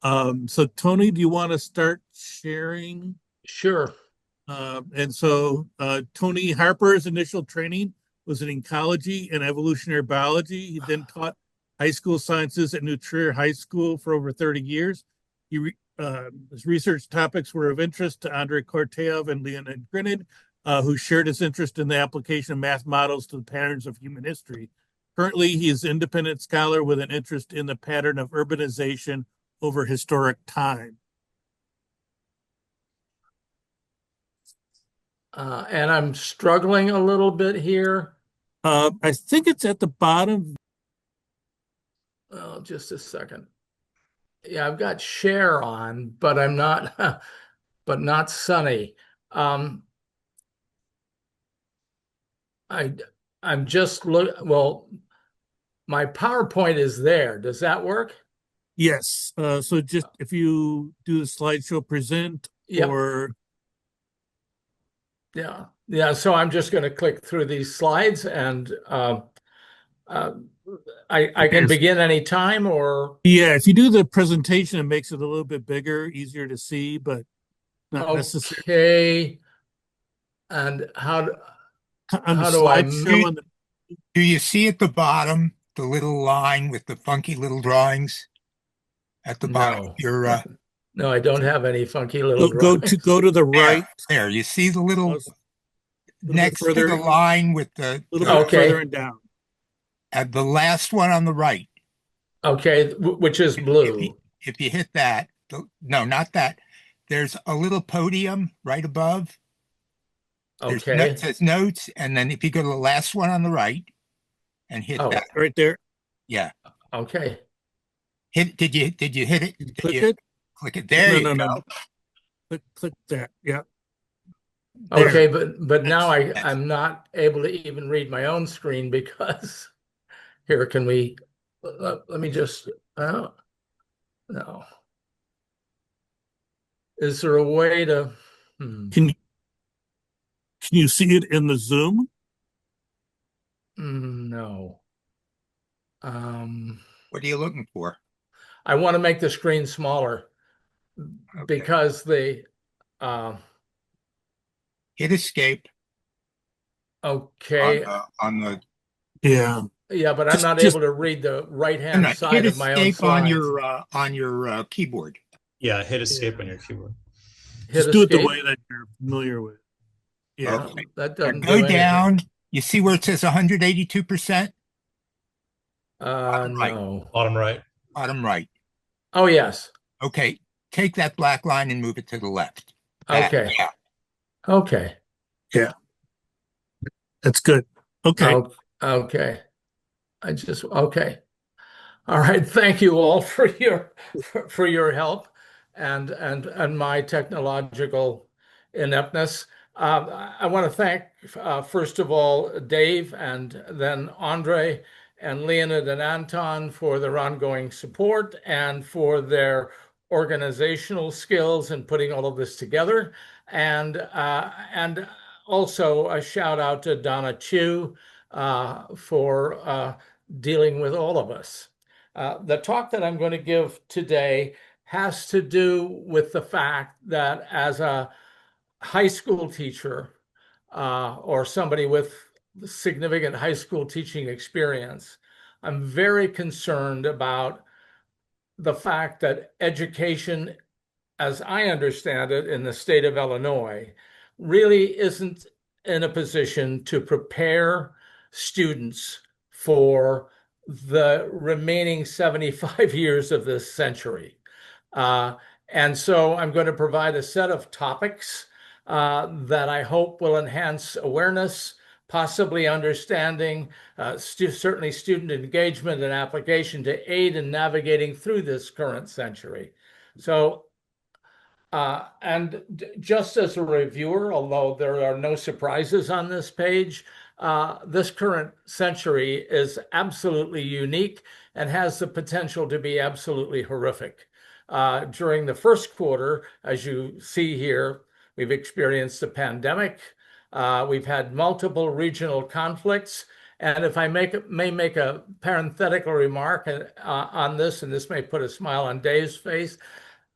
So Tony, do you want to start sharing? Sure. Tony Harper's initial training was in ecology and evolutionary biology. He then taught high school sciences at New Trier High School for over 30 years. His research topics were of interest to Andrei Korteyev and Leonid Grinid, who shared his interest in the application of math models to the patterns of human history. Currently, he is an independent scholar with an interest in the pattern of urbanization over historic time. And I'm struggling a little bit here. I think it's at the bottom. Oh, just a second. Yeah, I've got share on, but I'm not, but not Sunny. Um, I, I'm just well, my PowerPoint is there. Does that work? Yes. So just if you do the slideshow present Yep. or Yeah. Yeah. So I'm just going to click through these slides and uh, I can yes. begin any time or Yeah, if you do the presentation, it makes it a little bit bigger, easier to see, but not necessarily okay. And on the how do I slideshow on the Do you see at the bottom the little line with the funky little drawings at the bottom of no. your No, I don't have any funky little drawings. go to the right there. You see the a little little bit next to further, the line with a little the bit further Okay. and down. at the last one on the right. Okay, which is blue. If you hit that, no, not that. There's a little podium right above. There's no, it Okay. says notes, and then if you go to the last one on the right and hit Oh, that, Right there. yeah, okay. hit. Did you hit it? Did you Did click you it? click it? There No, you no, no, go. no. Click that. Yeah. Okay, There. but now That's I'm not able to even read my own screen because here can we let me just no. Is there a way to can you see it in the Zoom? no. What are you looking for? I want to make the screen smaller Okay. because the uh Hit escape okay. on the Yeah. Yeah, but I'm not Just able to read the right-hand no, hit side of my own escape on slides. your keyboard. Yeah, hit escape yeah. on your keyboard. Hit Just do it the escape. way that you're familiar with. Yeah. Okay. That Now doesn't go do anything. down. You see where it says 182%? Bottom right. No. Bottom right. Bottom right. Oh, yes. Okay. Take that black line and move it to the left. Okay. Yeah. Okay. Yeah. That's good. Okay. Oh, okay. Okay. All right. Thank you all for your help and my technological ineptness. I want to thank first of all Dave and then Andre and Leonid and Anton for their ongoing support and for their organizational skills in putting all of this together. And also a shout out to Donna Chu for dealing with all of us. The talk that I'm going to give today has to do with the fact that as a high school teacher or somebody with significant high school teaching experience, I'm very concerned about the fact that education, as I understand it in the state of Illinois, really isn't in a position to prepare students for the remaining 75 years of this century. Uh, and so I'm going to provide a set of topics that I hope will enhance awareness, possibly understanding, certainly student engagement and application to aid in navigating through this current century. So and just as a reviewer, although there are no surprises on this page, this current century is absolutely unique and has the potential to be absolutely horrific. During the first quarter, as you see here, we've experienced a pandemic. We've had multiple regional conflicts, And if I may make a parenthetical remark on this, and this may put a smile on Dave's face,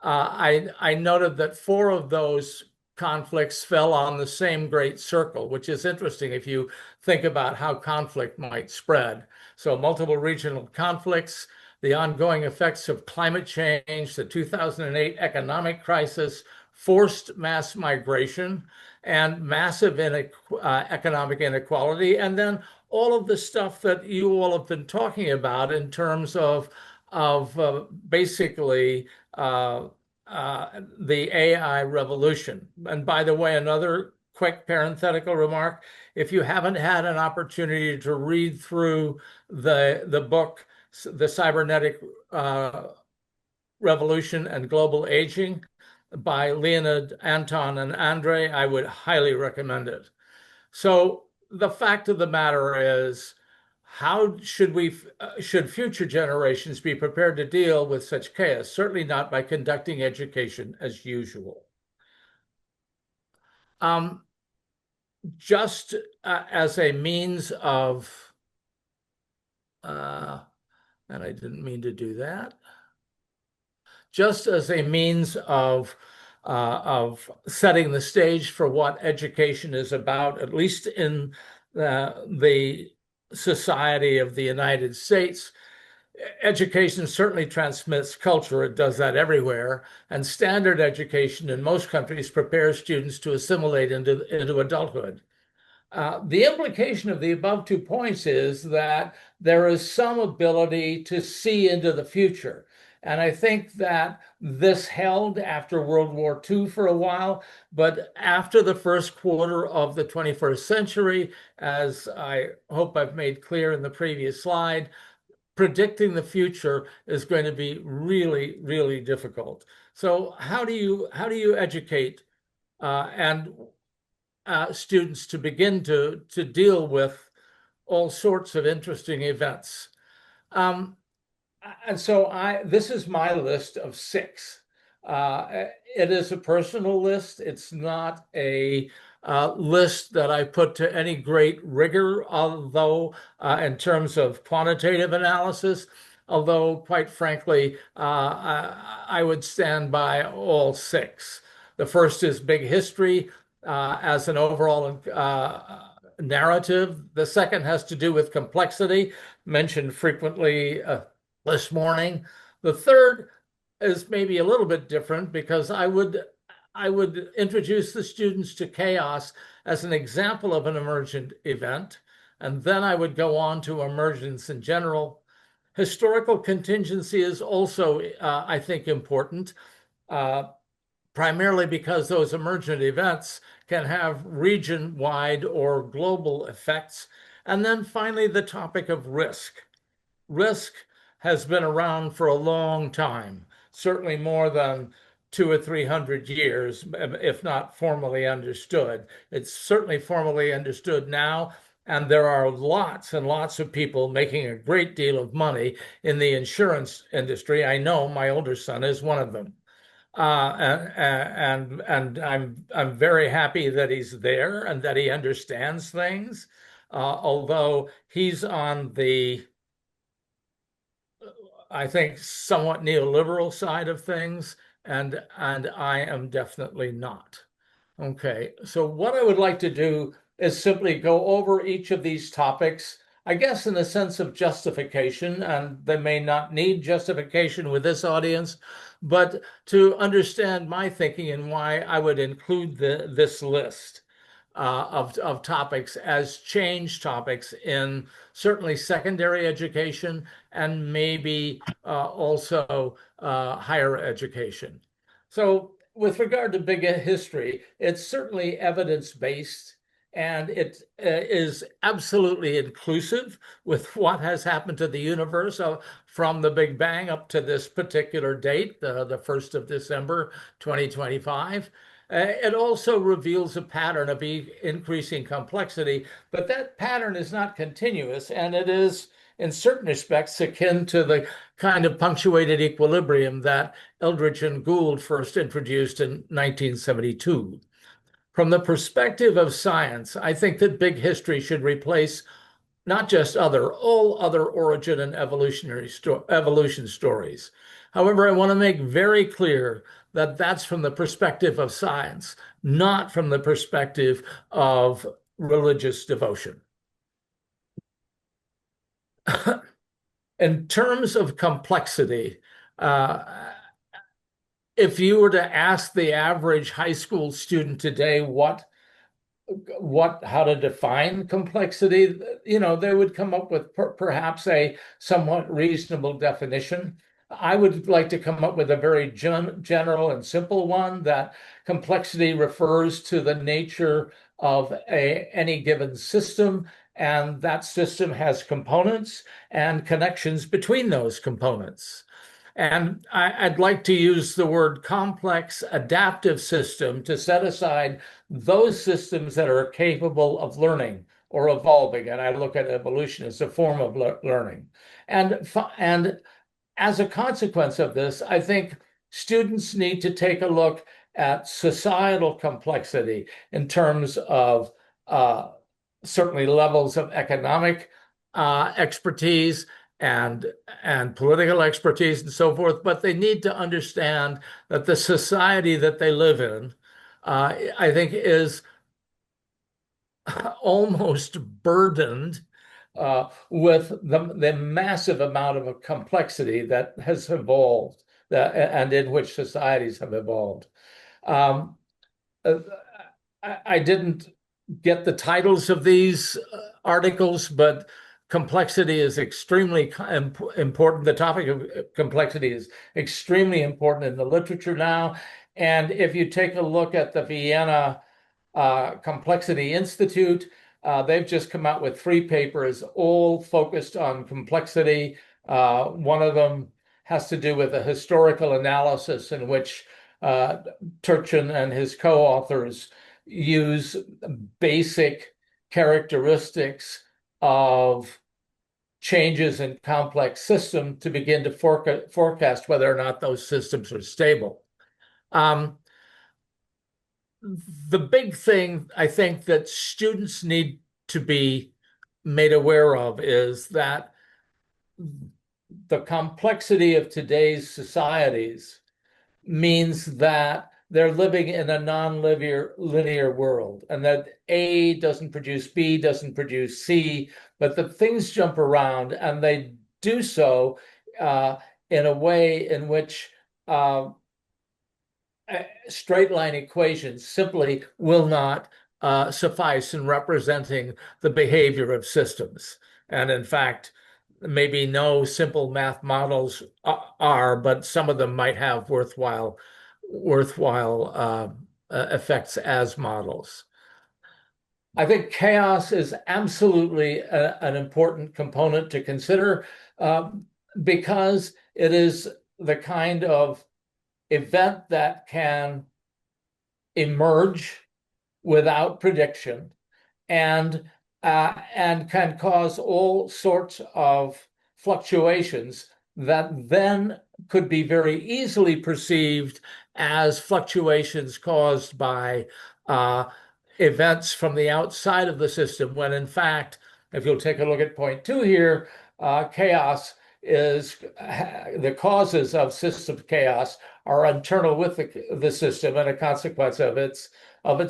I noted that 4 of those conflicts fell on the same great circle, which is interesting if you think about how conflict might spread. So multiple regional conflicts, the ongoing effects of climate change, the 2008 economic crisis, forced mass migration, and massive economic inequality, and then all of the stuff that you all have been talking about in terms of basically the AI revolution. And by the way, another quick parenthetical remark: if you haven't had an opportunity to read through the book, The Cybernetic Revolution and Global Aging by Leonid, Anton, and Andre, I would highly recommend it. So the fact of the matter is, how should future generations be prepared to deal with such chaos? Certainly not by conducting education as usual. Just as a means of, and I didn't mean to do that. Just as a means of setting the stage for what education is about, at least in the society of the United States, education certainly transmits culture. It does that everywhere. And standard education in most countries prepares students to assimilate into adulthood. The implication of the above 2 points is that there is some ability to see into the future. And I think that this held after World War II for a while, but after the first quarter of the 21st century, as I hope I've made clear in the previous slide, predicting the future is going to be really, really difficult. So how do you educate students to begin to deal with all sorts of interesting events? And so this is my list of 6. It is a personal list. It's not a list that I put to any great rigor, although in terms of quantitative analysis, although quite frankly, I would stand by all 6. The first is big history as an overall narrative. The second has to do with complexity, mentioned frequently this morning. The third is maybe a little bit different, because I would introduce the students to chaos as an example of an emergent event, and then I would go on to emergence in general. Historical contingency is also, I think, important, primarily because those emergent events can have region-wide or global effects. And then finally, the topic of risk. Risk has been around for a long time, certainly more than 200 or 300 years, if not formally understood. It's certainly formally understood now, and there are lots and lots of people making a great deal of money in the insurance industry. I know my older son is one of them. And I'm very happy that he's there and that he understands things, although he's on the, I think, somewhat neoliberal side of things, and I am definitely not. Okay, so what I would like to do is simply go over each of these topics, I guess in a sense of justification, and they may not need justification with this audience, but to understand my thinking and why I would include this list of topics as change topics in certainly secondary education and maybe also higher education. So with regard to big history, it's certainly evidence-based, and it is absolutely inclusive with what has happened to the universe from the Big Bang up to this particular date, the 1st of December, 2025. It also reveals a pattern of increasing complexity, but that pattern is not continuous, and it is, in certain respects, akin to the kind of punctuated equilibrium that Eldridge and Gould first introduced in 1972. From the perspective of science, I think that big history should replace not just all other origin and evolution stories. However, I want to make very clear that that's from the perspective of science, not from the perspective of religious devotion. In terms of complexity, if you were to ask the average high school student today how to define complexity, they would come up with perhaps a somewhat reasonable definition. I would like to come up with a very general and simple one, that complexity refers to the nature of any given system, and that system has components and connections between those components. And I'd like to use the word complex adaptive system to set aside those systems that are capable of learning or evolving. And I look at evolution as a form of learning. And as a consequence of this, I think students need to take a look at societal complexity in terms of certainly levels of economic expertise and political expertise and so forth, but they need to understand that the society that they live in, I think, is almost burdened with the massive amount of complexity that has evolved and in which societies have evolved. I didn't get the titles of these articles, but complexity is extremely important. The topic of complexity is extremely important in the literature now. And if you take a look at the Vienna Complexity Institute, they've just come out with 3 papers, all focused on complexity. One of them has to do with a historical analysis in which Turchin and his co-authors use basic characteristics of changes in complex systems to begin to forecast whether or not those systems are stable. The big thing I think that students need to be made aware of is that the complexity of today's societies means that they're living in a non-linear world, and that A doesn't produce B, doesn't produce C, but that things jump around, and they do so in a way in which straight line equations simply will not suffice in representing the behavior of systems. And in fact, maybe no simple math models are, but some of them might have worthwhile effects as models. I think chaos is absolutely an important component to consider because it is the kind of event that can emerge without prediction and can cause all sorts of fluctuations that then could be very easily perceived as fluctuations caused by events from the outside of the system, when in fact, if you'll take a look at point 2 here, chaos is the causes of system chaos are internal with the system and a consequence of its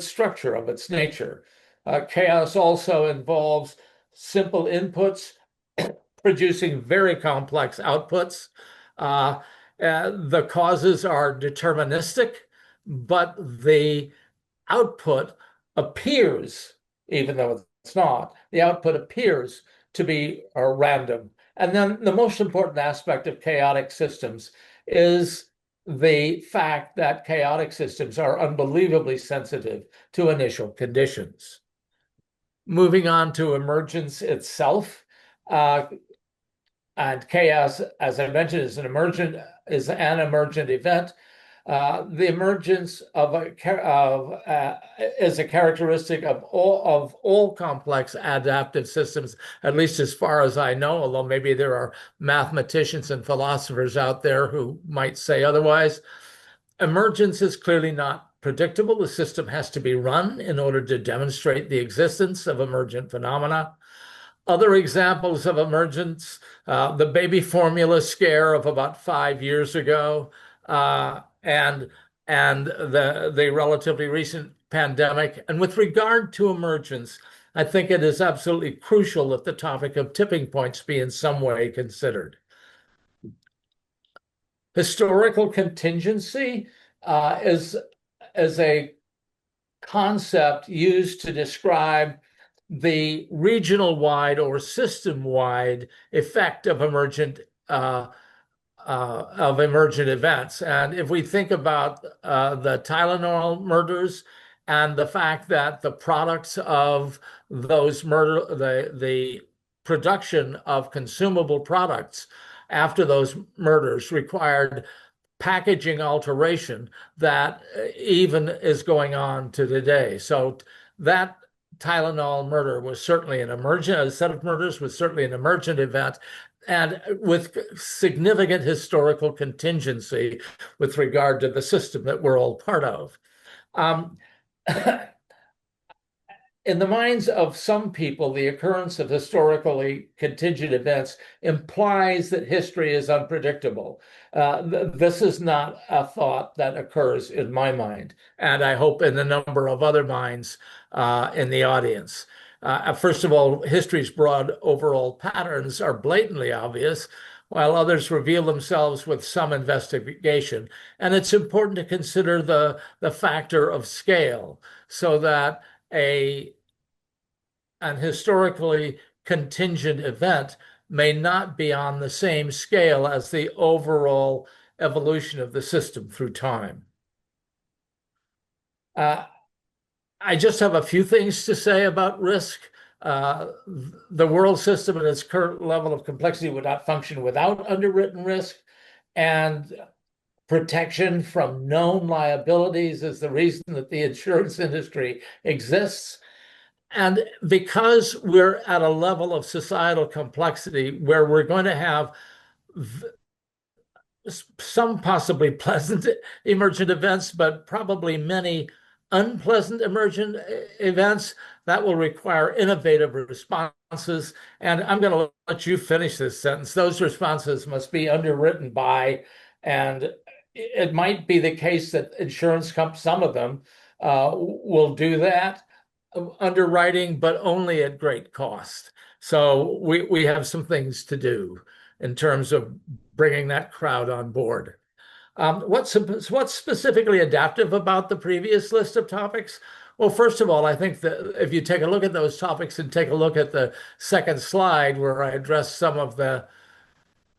structure, of its nature. Chaos also involves simple inputs producing very complex outputs. The causes are deterministic, but the output appears, even though it's not, the output appears to be random. And then the most important aspect of chaotic systems is the fact that chaotic systems are unbelievably sensitive to initial conditions. Moving on to emergence itself, and chaos, as I mentioned, is an emergent event. The emergence is a characteristic of all complex adaptive systems, at least as far as I know, although maybe there are mathematicians and philosophers out there who might say otherwise. Emergence is clearly not predictable. The system has to be run in order to demonstrate the existence of emergent phenomena. Other examples of emergence, the baby formula scare of about 5 years ago, and the relatively recent pandemic. And with regard to emergence, I think it is absolutely crucial that the topic of tipping points be in some way considered. Historical contingency is a concept used to describe the regional-wide or system-wide effect of emergent events. And if we think about the Tylenol murders and the fact that the products of those the production of consumable products after those murders required packaging alteration that even is going on to today. So that Tylenol murder was certainly an emergent, a set of murders was certainly an emergent event, and with significant historical contingency with regard to the system that we're all part of. In the minds of some people, the occurrence of historically contingent events implies that history is unpredictable. This is not a thought that occurs in my mind, and I hope in a number of other minds in the audience. First of all, history's broad overall patterns are blatantly obvious, while others reveal themselves with some investigation. And it's important to consider the factor of scale, so that an historically contingent event may not be on the same scale as the overall evolution of the system through time. I just have a few things to say about risk. The world system at its current level of complexity would not function without underwritten risk, and protection from known liabilities is the reason that the insurance industry exists. And because we're at a level of societal complexity where we're going to have some possibly pleasant emergent events, but probably many unpleasant emergent events, that will require innovative responses. And I'm going to let you finish this sentence. Those responses must be underwritten by, and it might be the case that insurance companies, some of them, will do that underwriting, but only at great cost. So we have some things to do in terms of bringing that crowd on board. What's specifically adaptive about the previous list of topics? Well, first of all, I think that if you take a look at those topics and take a look at the second slide where I address some of the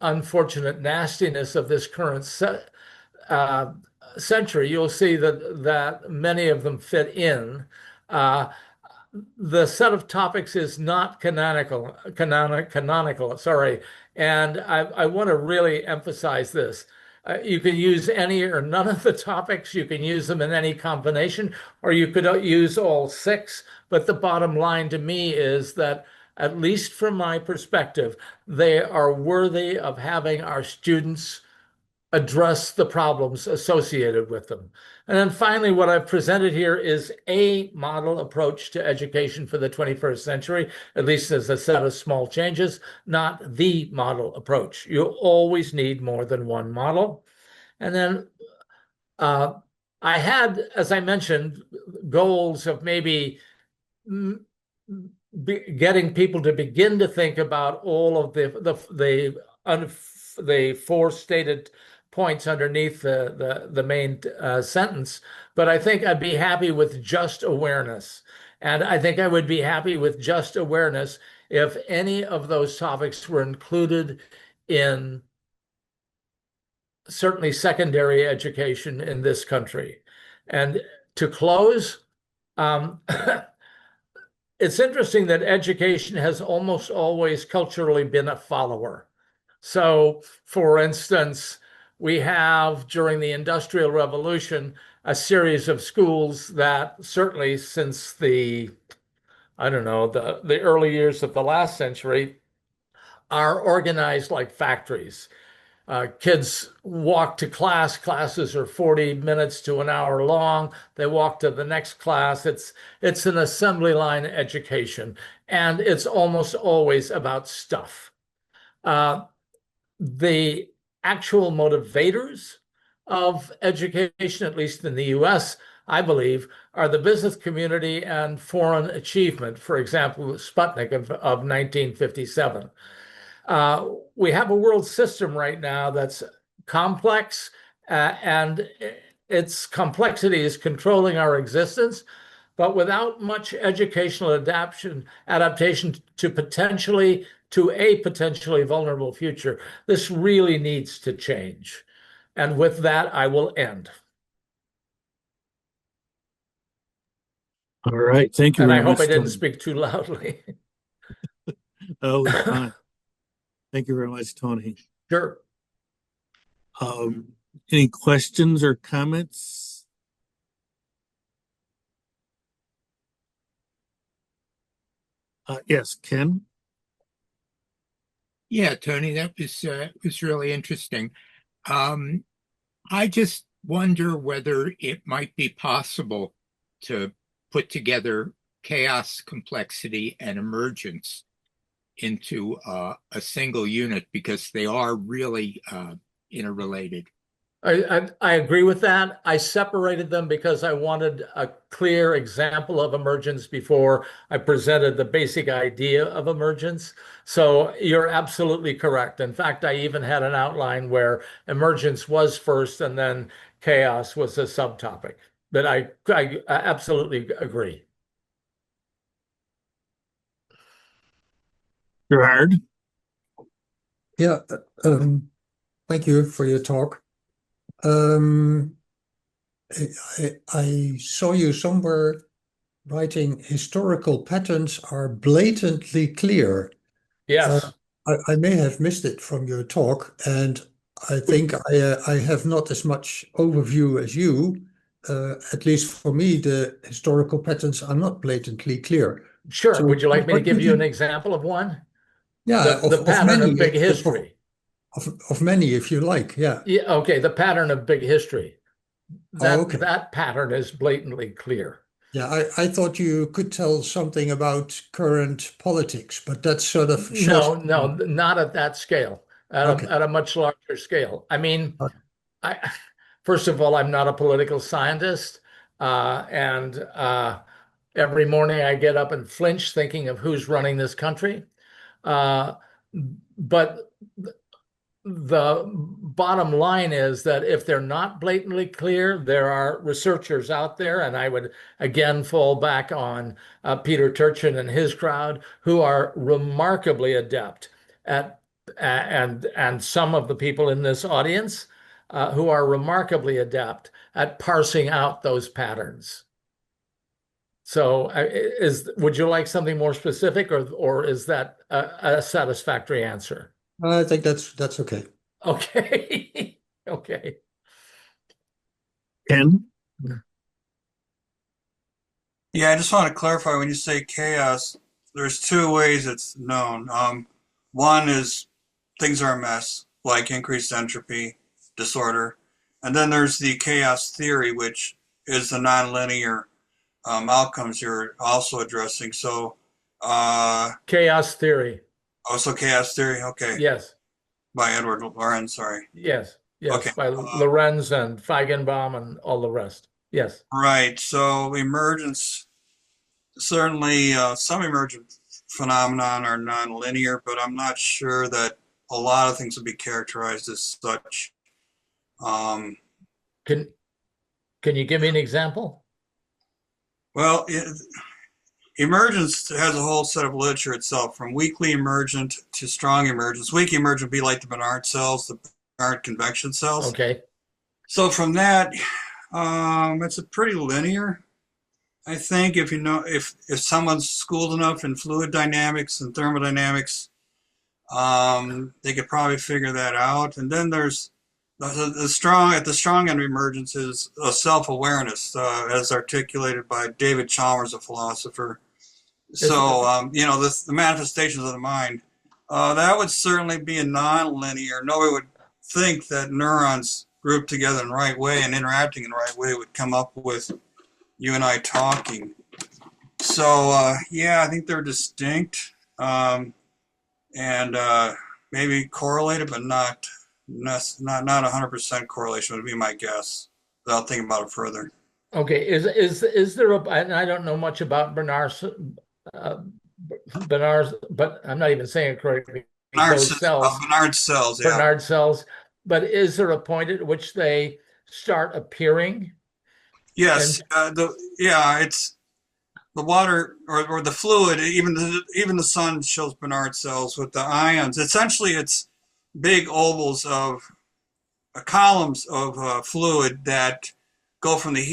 unfortunate nastiness of this current century, you'll see that many of them fit in. The set of topics is not canonical, sorry. And I want to really emphasize this. You can use any or none of the topics. You can use them in any combination, or you could use all six. But the bottom line to me is that, at least from my perspective, they are worthy of having our students address the problems associated with them. And then finally, what I've presented here is a model approach to education for the 21st century, at least as a set of small changes, not the model approach. You always need more than one model. And then I had, as I mentioned, goals of maybe getting people to begin to think about all of the four stated points underneath the main sentence, but I think I'd be happy with just awareness. And I think I would be happy with just awareness if any of those topics were included in certainly secondary education in this country. And to close, it's interesting that education has almost always culturally been a follower. So, for instance, we have, during the Industrial Revolution, a series of schools that certainly since the early years of the last century are organized like factories. Kids walk to class. Classes are 40 minutes to an hour long. They walk to the next class. It's an assembly line education, and it's almost always about stuff. The actual motivators of education, at least in the US, I believe, are the business community and foreign achievement. For example, Sputnik of 1957. We have a world system right now that's complex, and its complexity is controlling our existence, but without much educational adaptation to a potentially vulnerable future. This really needs to change. And with that, I will end. All right. Thank you And very I hope much, I didn't Tony. speak too loudly. Oh, it's fine. Thank you very much, Tony. Sure. Any questions or comments? Yes, Ken? Yeah, Tony, that was really interesting. I just wonder whether it might be possible to put together chaos, complexity, and emergence into a single unit because they are really interrelated. I agree with that. I separated them because I wanted a clear example of emergence before I presented the basic idea of emergence. So you're absolutely correct. In fact, I even had an outline where emergence was first and then chaos was a subtopic. But I absolutely agree. Gerard? Yeah, thank you for your talk. I saw you somewhere writing historical patterns are blatantly clear. Yes. I may have missed it from your talk, and I think I have not as much overview as you. At least for me, the historical patterns are not blatantly clear. Sure. So Would you like me to what give could you an example of one? Yeah, The pattern of big history. of many, if you like. Yeah. Yeah, okay, the pattern of big history. Oh, okay. That pattern is blatantly clear. Yeah, I thought you could tell something about current politics, but that's sort of No, not at that scale, Okay. at a much larger scale. I mean, Okay. first of all, I'm not a political scientist, and every morning I get up and flinch thinking of who's running this country. But the bottom line is that if they're not blatantly clear, there are researchers out there, and I would again fall back on Peter Turchin and his crowd, who are remarkably adept at, and some of the people in this audience who are remarkably adept at parsing out those patterns. So, would you like something more specific, or is that a satisfactory answer? I think that's okay. Okay. Okay. Ken? Yeah, I just want to clarify when you say chaos, there's two ways it's known. One is things are a mess, like increased entropy, disorder. And then there's the chaos theory, which is the nonlinear outcomes you're also addressing. So, Chaos theory. also chaos theory, okay, Yes. by Edward Lorenz, sorry. Yes. Yes. Okay. By Lorenz and Feigenbaum and all the rest. Yes. Right, so emergence, certainly some emergent phenomenon are nonlinear, but I'm not sure that a lot of things would be characterized as such. Can you give me an example? Well, emergence has a whole set of literature itself, from weakly emergent to strong emergence. Weak emergent would be like the Bernard cells, the Bernard convection cells. Okay. So from that, it's a pretty linear. I think if you know, if someone's schooled enough in fluid dynamics and thermodynamics, they could probably figure that out. And then there's the strong end of emergence is a self-awareness, as articulated by David Chalmers, a philosopher. So you know, the manifestations of the mind, that would certainly be a non-linear. Nobody would think that neurons grouped together in the right way and interacting in the right way would come up with you and I talking. So yeah, I think they're distinct, and maybe correlated, but not 100% correlation would be my guess, without thinking about it further. Okay, is there a, and I don't know much about Bernard's, but I'm not even saying it correctly. Those cells, Bernard cells, yeah. Bernard cells, but is there a point at which they start appearing? Yes, it's the water or the fluid. Even the sun shows Bernard cells with the ions. Essentially, it's big ovals of columns of fluid that go from the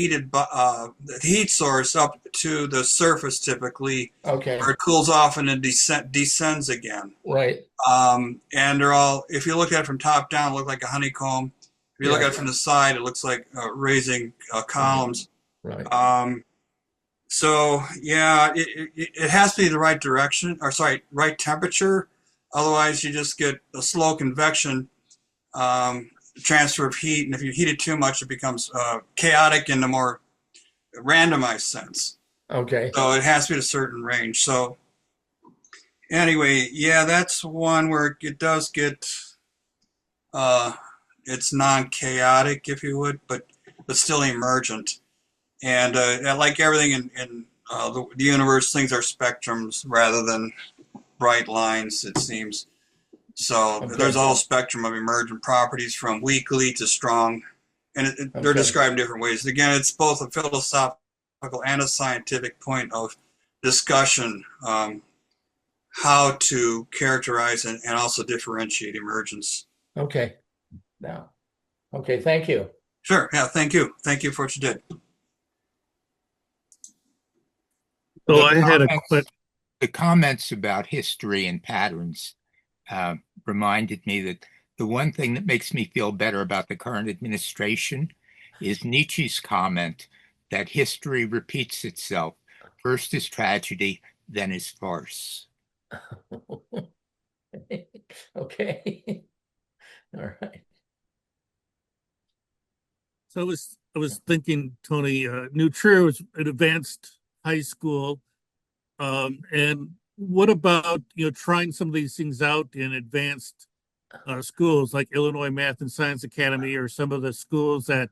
heat source up to the surface typically, Okay, where it cools off and then descends again. right. And they're all, if you look at it from top down, it looks like a honeycomb. If you look at it from the side, it looks like raising columns. Right. So yeah, it has to be the right direction, or sorry, right temperature. Otherwise, you just get a slow convection transfer of heat, and if you heat it too much, it becomes chaotic in a more randomized sense. Okay. So it has to be at a certain range. So anyway, yeah, that's one where it does get it's non-chaotic, if you would, but still emergent. And like everything in the universe, things are spectrums rather than bright lines, it seems. So there's a whole spectrum of emergent properties from weakly to strong, and they're described in different ways. Again, it's both a philosophical and a scientific point of discussion, how to characterize and also differentiate emergence. Okay. Now, okay, thank you. Sure. Yeah. Thank you. Thank you for what you did. So I had the comments about history and patterns reminded me that the one thing that makes me feel better about the current administration is Nietzsche's comment that history repeats itself. First is tragedy, then is farce. Okay. All right. So I was thinking, Tony, New Trier was an advanced high school, and what about trying some of these things out in advanced schools like Illinois Math and Science Academy, or some of the schools that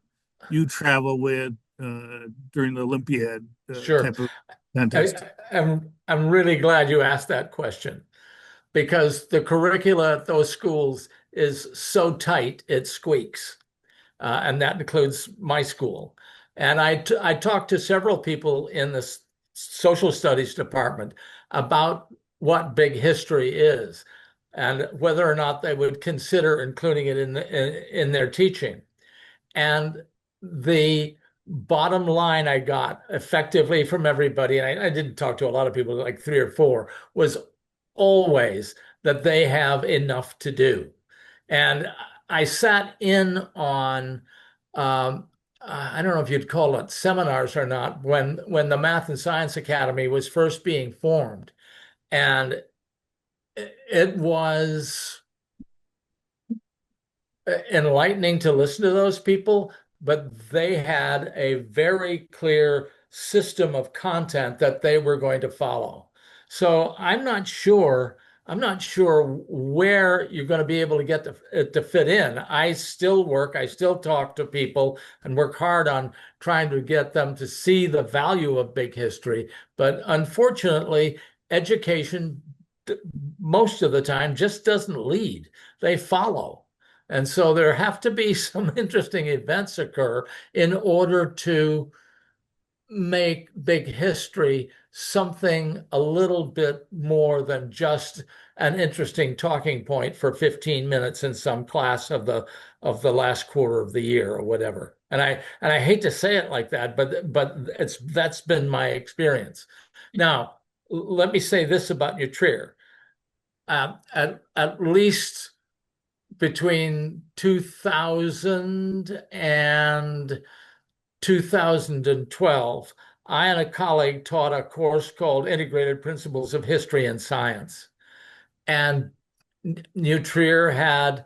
you travel with during the Olympiad Sure. type of contest? I'm really glad you asked that question, because the curricula at those schools is so tight it squeaks, and that includes my school. And I talked to several people in the social studies department about what big history is and whether or not they would consider including it in their teaching. And the bottom line I got effectively from everybody, and I didn't talk to a lot of people, like 3 or 4, was always that they have enough to do. And I sat in on I don't know if you'd call it seminars or not, when the Math and Science Academy was first being formed. And it was enlightening to listen to those people, but they had a very clear system of content that they were going to follow. So I'm not sure where you're going to be able to get to fit in. I still talk to people and work hard on trying to get them to see the value of big history. But unfortunately, education most of the time just doesn't lead. They follow. And so there have to be some interesting events occur in order to make big history something a little bit more than just an interesting talking point for 15 minutes in some class of the last quarter of the year or whatever. And I hate to say it like that, but that's been my experience. Now, let me say this about New Trier. At least between 2000 and 2012, I and a colleague taught a course called Integrated Principles of History and Science. And New Trier had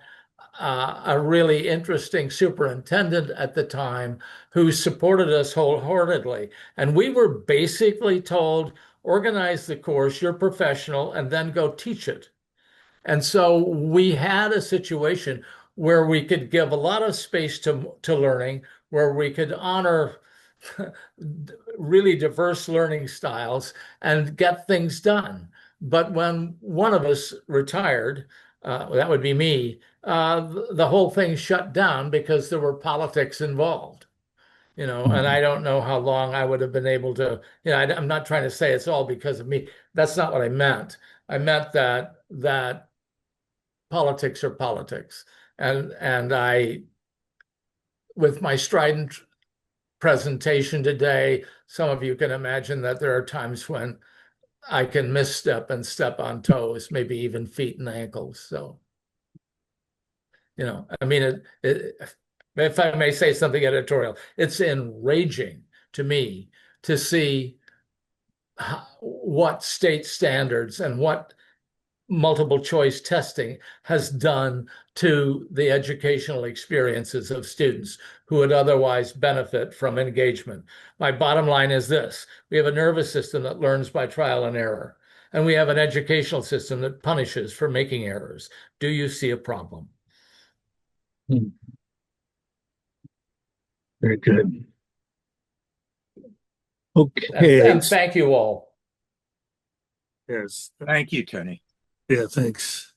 a really interesting superintendent at the time who supported us wholeheartedly. And we were basically told, organize the course, you're professional, and then go teach it. And so we had a situation where we could give a lot of space to learning, where we could honor really diverse learning styles and get things done. But when one of us retired, that would be me, the whole thing shut down because there were politics involved. And I don't know how long I would have been able to, I'm not trying to say it's all because of me. That's not what I meant. I meant that politics are politics. And I, with my strident presentation today, some of you can imagine that there are times when I can misstep and step on toes, maybe even feet and ankles. So, I mean, if I may say something editorial, it's enraging to me to see what state standards and what multiple choice testing has done to the educational experiences of students who would otherwise benefit from engagement. My bottom line is this: we have a nervous system that learns by trial and error, and we have an educational system that punishes for making errors. Do you see a problem? Very good. Okay. And thank you all. Yes. Thank you, Tony. Yeah, thanks.